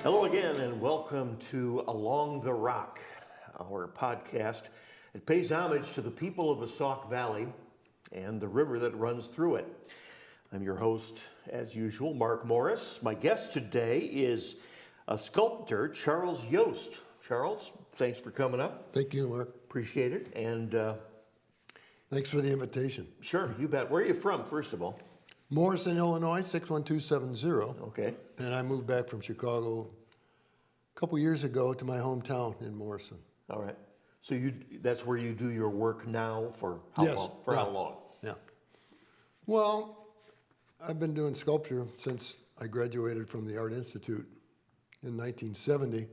Hello again, and welcome to Along the Rock, our podcast. It pays homage to the people of the Sauk Valley and the river that runs through it. I'm your host, as usual, Mark Morris. My guest today is a sculptor, Charles Yost. Charles, thanks for coming up. Thank you, Mark. Appreciate it. And Thanks for the invitation. sure, you bet. Where are you from, first of all? Morrison, Illinois, 61270. Okay. And I moved back from Chicago a couple years ago to my hometown in Morrison. All right. So that's where you do your work now for how Yes. long? For Yeah. how long? Yeah. Well, I've been doing sculpture since I graduated from the Art Institute in 1970.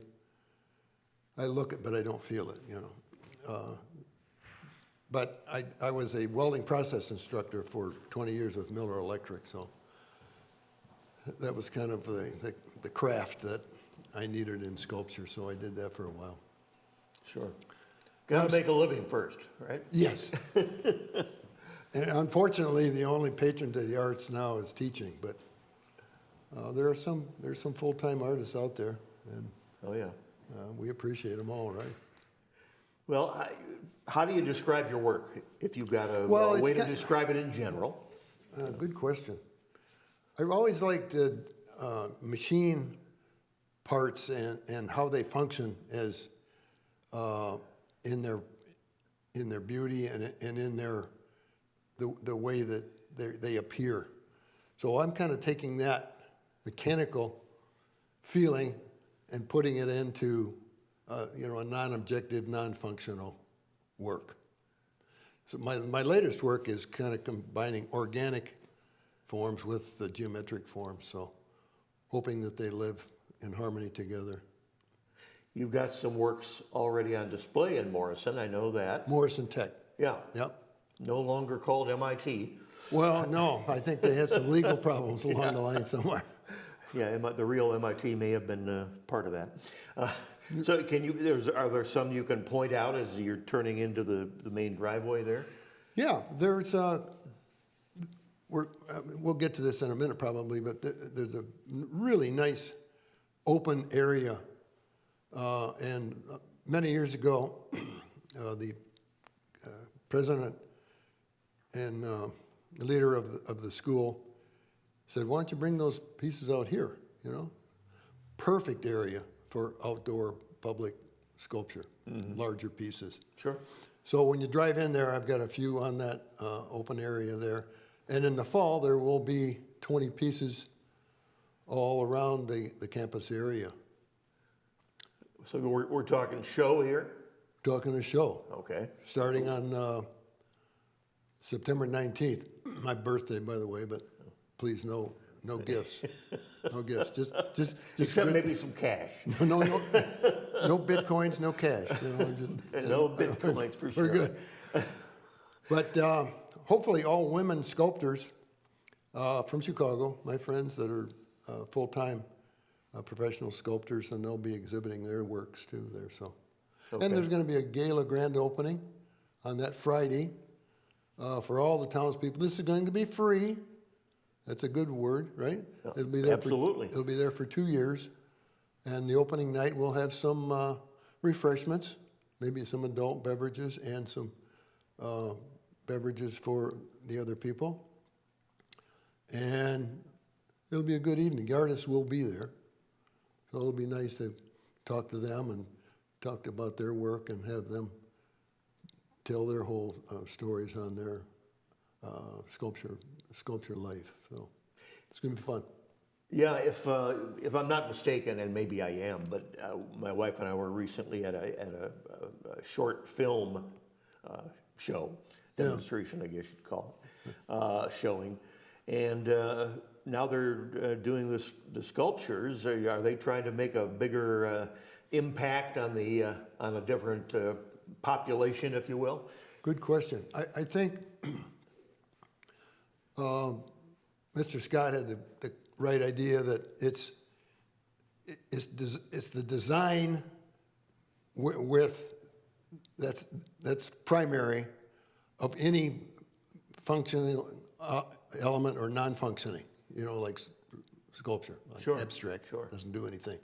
I look it, but I don't feel it, you know. But I was a welding process instructor for 20 years with Miller Electric, so that was kind of the craft that I needed in sculpture, so I did that for a while. Sure. Got to make a living first, right? Yes. And unfortunately, the only patron to the arts now is teaching, but there's some full-time artists out there, and Oh, yeah. we appreciate them all, right? Well, how do you describe your work, if you've got a way to describe it in general? Good question. I've always liked machine parts and how they function as in their beauty and in the way that they appear. So I'm kind of taking that mechanical feeling and putting it into a non-objective, non-functional work. So my latest work is kind of combining organic forms with the geometric forms, so hoping that they live in harmony together. You've got some works already on display in Morrison, I know that. Morrison Tech. Yeah. Yep. No longer called MIT. Well, no, I think they had some legal problems along the line somewhere. Yeah, the real MIT may have been part of that. So are there some you can point out as you're turning into the main driveway there? Yeah, we'll get to this in a minute probably, but there's a really nice open area. And many years ago, the president and leader of the school said, "Why don't you bring those pieces out here, you know? Perfect area for outdoor public sculpture, larger pieces." Sure. So when you drive in there, I've got a few on that open area there. And in the fall, there will be 20 pieces all around the campus area. So we're talking show here? Talking a show. Okay. Starting on September 19th, my birthday, by the way, but please no gifts. No gifts. Just Except good, maybe some cash. no bitcoins, no cash. You know, No bitcoins for sure. We're good. But hopefully all women sculptors from Chicago, my friends that are full-time professional sculptors, and they'll be exhibiting their works too there. So, Okay. And there's going to be a gala grand opening on that Friday for all the townspeople. This is going to be free. That's a good word, right? Yeah, It'll be there absolutely. It'll be there for 2 years, and the opening night we'll have some refreshments, maybe some adult beverages and some beverages for the other people, and it'll be a good evening. The artists will be there, so it'll be nice to talk to them and talk about their work and have them tell their whole stories on their sculpture life. So it's going to be fun. Yeah, if I'm not mistaken, and maybe I am, but my wife and I were recently at a short film show, demonstration, I guess you'd call it, showing, and now they're doing the sculptures. Are they trying to make a bigger impact on a different population, if you will? Good question. I think Mr. Scott had the right idea that it's the design with that's primary of any functional element or non-functioning, like sculpture, like Sure, abstract, sure. doesn't do anything.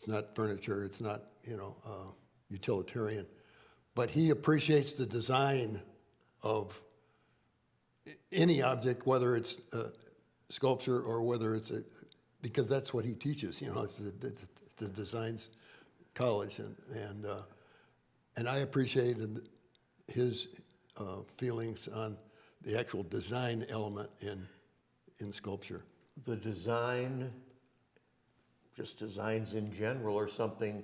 It's not furniture. It's not, utilitarian. But he appreciates the design of any object, whether it's sculpture or whether it's because that's what he teaches. It's the designs college, and I appreciated his feelings on the actual design element in sculpture. The design, just designs in general, are something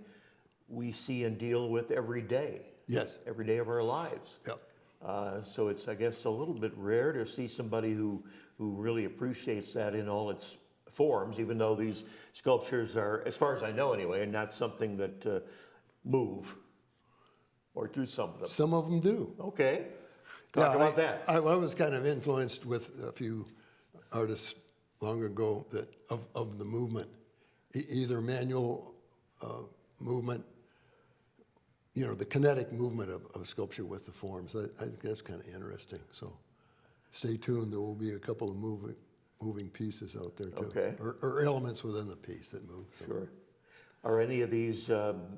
we see and deal with every day. Yes. Every day of our lives. Yep. So it's, I guess, a little bit rare to see somebody who really appreciates that in all its forms, even though these sculptures are, as far as I know anyway, not something that move or do some of them. Some of them do. Okay. Talk about that. I was kind of influenced with a few artists long ago that of the movement, either manual movement, the kinetic movement of sculpture with the forms. I think that's kind of interesting. So stay tuned. There will be a couple of moving pieces out there too. Okay. Or elements within the piece that move. So. Sure. Are any of these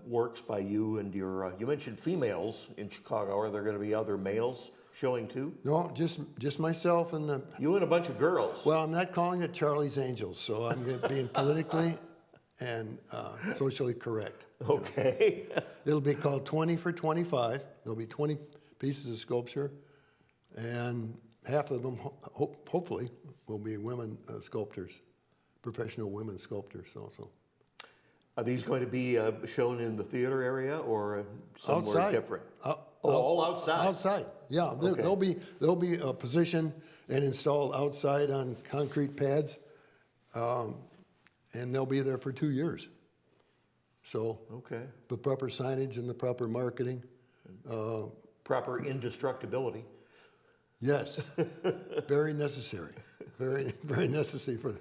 works by you and your, you mentioned females in Chicago. Are there going to be other males showing too? No, just myself and the... You and a bunch of girls. Well, I'm not calling it Charlie's Angels, so I'm being politically and socially correct. Okay. It'll be called 20 for 25. There'll be 20 pieces of sculpture, and half of them, hopefully, will be women sculptors, professional women sculptors also. Are these going to be shown in the theater area or somewhere Outside. different? All outside? Outside, yeah. Okay. They'll be positioned and installed outside on concrete pads, and they'll be there for 2 years. So Okay. the proper signage and the proper marketing. Proper indestructibility. Yes, very necessary. Very, very necessary for.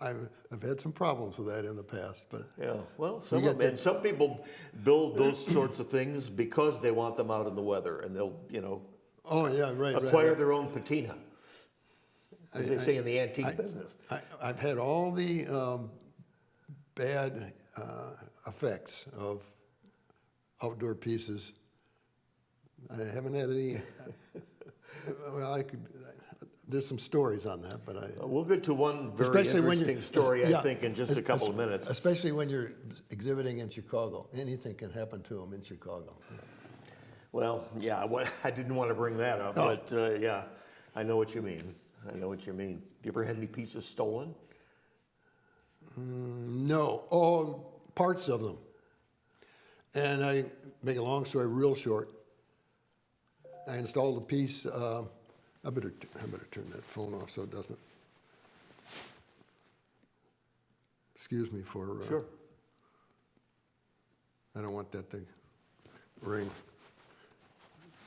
I've had some problems with that in the past, but Yeah, well, some people build those sorts of things because they want them out in the weather, and they'll, oh yeah, right, acquire right. their own patina, as they say in the antique business. I've had all the bad effects of outdoor pieces. I haven't had any. Well, there's some stories on that, but We'll get to one very interesting story, I think, in just a couple of minutes. Especially when you're exhibiting in Chicago. Anything can happen to them in Chicago. Well, yeah, I didn't want to bring that up, but yeah, I know what you mean. You ever had any pieces stolen? No. Oh, parts of them. And I make a long story real short. I installed a piece. I better turn that phone off so it doesn't. Excuse me for. Sure. I don't want that thing ring.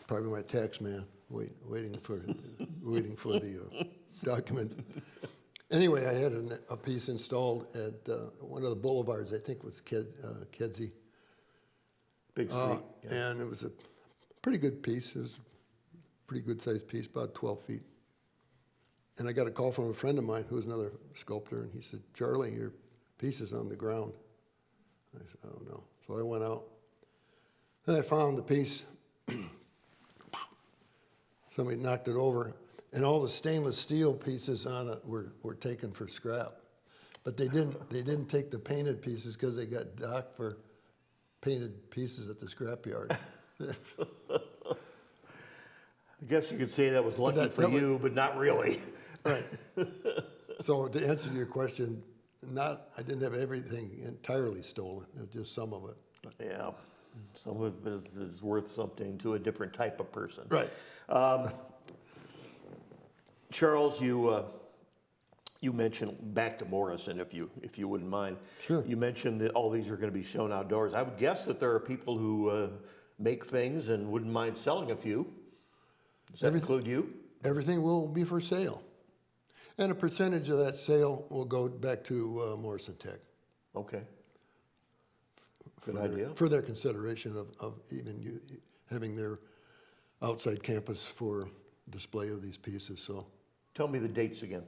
Probably my tax man waiting for the document. Anyway, I had a piece installed at one of the boulevards. I think it was Kedzie. Big street. Yeah. And it was a pretty good piece. It was a pretty good sized piece, about 12 feet. And I got a call from a friend of mine who was another sculptor, and he said, "Charlie, your piece is on the ground." I said, "Oh no." So I went out, and I found the piece. Somebody knocked it over, and all the stainless steel pieces on it were taken for scrap. But they didn't take the painted pieces because they got docked for painted pieces at the scrapyard. I guess you could say that was lucky for you, but not really. Right. So to answer your question, I didn't have everything entirely stolen. It was just some of it. Yeah, some of it is worth something to a different type of person. Right. Charles, you mentioned, back to Morrison, if you wouldn't mind. Sure. You mentioned that all these are going to be shown outdoors. I would guess that there are people who make things and wouldn't mind selling a few. Does that include you? Everything will be for sale. And a percentage of that sale will go back to Morrison Tech. Okay. Good idea. For their consideration of even having their outside campus for display of these pieces. So, tell me the dates again.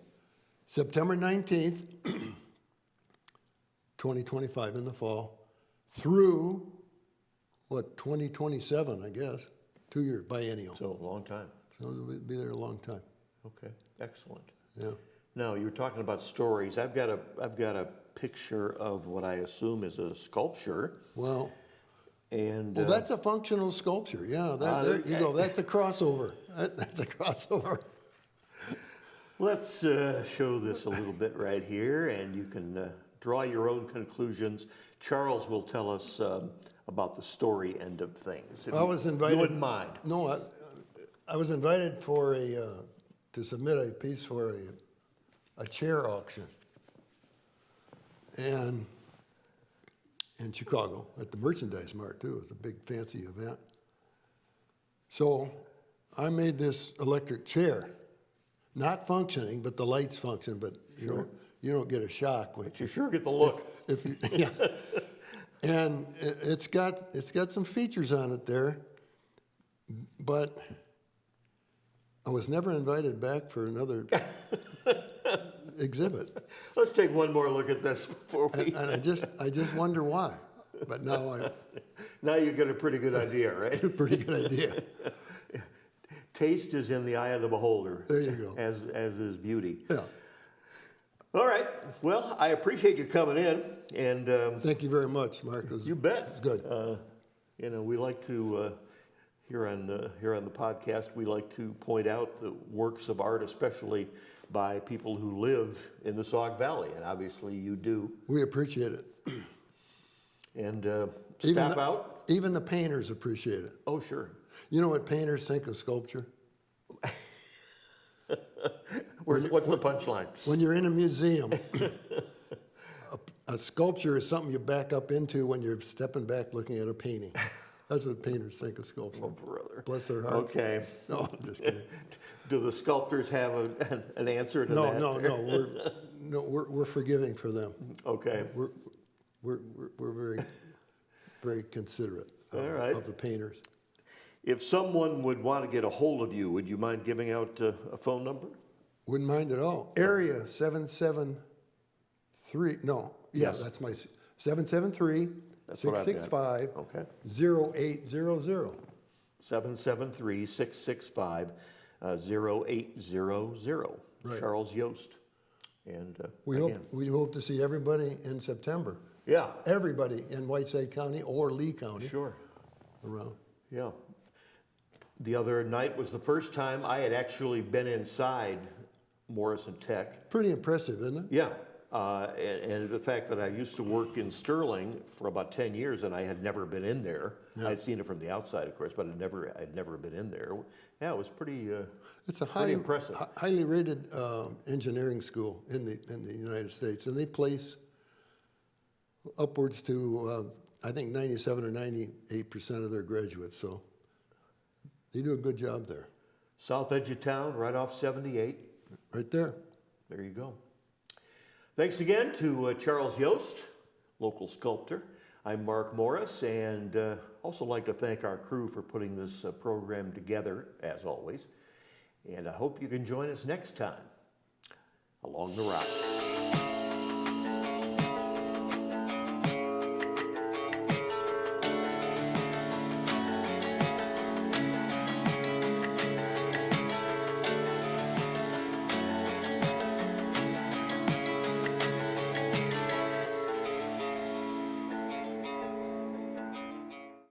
September 19th 2025 in the fall, through, 2027, I guess, 2-year biennial. So a long time. So we'll be there a long time. Okay, excellent. Yeah. Now, you were talking about stories. I've got a picture of what I assume is a sculpture. Well, And that's a functional sculpture. Yeah, there you go. That's a crossover. That's a crossover. let's show this a little bit right here, and you can draw your own conclusions. Charles will tell us about the story end of things. If I was invited. You wouldn't mind. No, I was invited for to submit a piece for a chair auction, and in Chicago at the Merchandise Mart too. It was a big fancy event. So I made this electric chair, not functioning, but the lights function. But you don't get a shock when You sure get the look. if you, yeah. And it's got some features on it there, but I was never invited back for another exhibit. Let's take one more look at this before we. And I just wonder why. But now Now you get a pretty good idea, right? a pretty good idea. Taste is in the eye of the beholder. There you go. As is beauty. Yeah. All right. Well, I appreciate you coming in, and Thank you very much, Mark. you bet. It's good. We like to here on the podcast, we like to point out the works of art, especially by people who live in the Sauk Valley, and obviously you do. We appreciate it. And Even stop out. Even the painters appreciate it. Oh, sure. You know what painters think of sculpture? What's the punchline? When you're in a museum, a sculpture is something you back up into when you're stepping back looking at a painting. That's what painters think of sculpture. Oh, brother. Bless their hearts. Okay. No, I'm just kidding. Do the sculptors have an answer to that? No. We're forgiving for them. Okay. We're very, very considerate All right. of the painters. If someone would want to get a hold of you, would you mind giving out a phone number? Wouldn't mind at all. Area 773. No, yeah, Yes. that's my 773 That's what I've got. 665 Okay. 0800. 773-665-0800. Right. Charles Yost. And We again, hope to see everybody in September. yeah, Everybody in Whiteside County or Lee County sure. around. Yeah. The other night was the first time I had actually been inside Morrison Tech. Pretty impressive, isn't it? Yeah. And the fact that I used to work in Sterling for about 10 years and I had never been in there. Yeah. I'd seen it from the outside, of course, but I'd never been in there. Yeah, it was pretty It's a pretty impressive. highly rated engineering school in the United States, and they place upwards to I think 97 or 98% of their graduates. So they do a good job there. South edge of town, right off 78. Right there. There you go. Thanks again to Charles Yost, local sculptor. I'm Mark Morris, and also like to thank our crew for putting this program together, as always. And I hope you can join us next time along the route.